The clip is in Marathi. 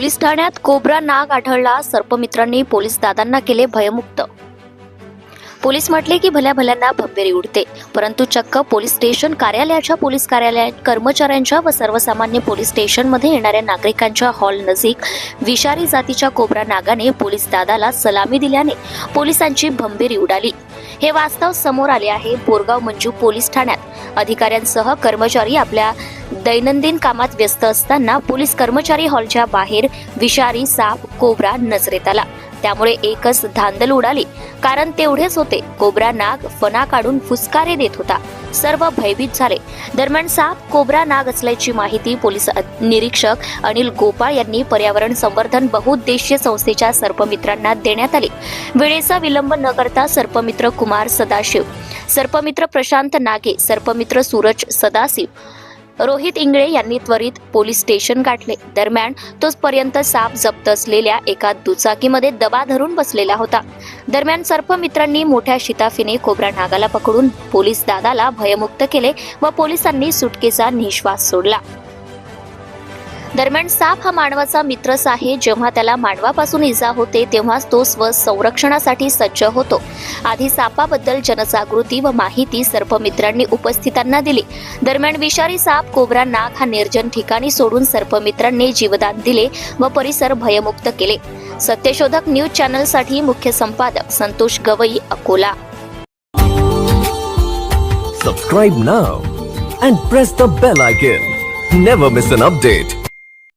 पोलीस ठाण्यात कोब्रा नाग आढळला. सर्पमित्रांनी पोलीस दादांना केले भयमुक्त. पोलीस म्हटले की भल्या भल्यांना भंबेरी उडते, परंतु चक्क पोलीस स्टेशन कार्यालयाच्या पोलीस कार्यालयात कर्मचाऱ्यांच्या व सर्वसामान्य पोलीस स्टेशनमध्ये येणाऱ्या नागरिकांच्या हॉल नजीक विषारी जातीच्या कोब्रा नागाने पोलीस दादाला सलामी दिल्याने पोलिसांची भंबेरी उडाली. हे वास्तव समोर आले आहे. बोरगाव मंजू पोलीस ठाण्यात अधिकाऱ्यांसह कर्मचारी आपल्या दैनंदिन कामात व्यस्त असताना पोलीस कर्मचारी हॉलच्या बाहेर विषारी साप कोब्रा नजरेत आला. त्यामुळे एकच धांदल उडाली. कारण तेवढेच होते, कोब्रा नाग फणा काढून फुसकारे देत होता. सर्व भयभीत झाले. दरम्यान साप कोब्रा नाग असल्याची माहिती पोलीस निरीक्षक अनिल गोपाळ यांनी पर्यावरण संवर्धन बहुउद्देशीय संस्थेच्या सर्पमित्रांना देण्यात आले. वेळेचा विलंब न करता सर्पमित्र कुमार सदाशिव, सर्पमित्र प्रशांत नागे, सर्पमित्र सूरज सदाशिव, रोहित इंगळे यांनी त्वरित पोलीस स्टेशन गाठले. दरम्यान तोपर्यंत साप जप्त असलेल्या एका दुचाकीमध्ये दबा धरून बसलेला होता. दरम्यान सर्पमित्रांनी मोठ्या शिताफीने कोब्रा नागाला पकडून पोलीस दादाला भयमुक्त केले व पोलिसांनी सुटकेचा निश्वास सोडला. दरम्यान साप हा मानवाचा मित्रच आहे. जेव्हा त्याला मानवापासून इजा होते तेव्हाच तो स्वसंरक्षणासाठी सज्ज होतो. आधी सापाबद्दल जनजागृती व माहिती सर्पमित्रांनी उपस्थितांना दिली. दरम्यान विषारी साप कोब्रा नाग हा निर्जन ठिकाणी सोडून सर्पमित्रांनी जीवदान दिले व परिसर भयमुक्त केले. सत्यशोधक न्यूज चॅनलसाठी मुख्य संपादक Santosh Gavai, Akola. Subscribe now and press the bell icon. Never miss an update.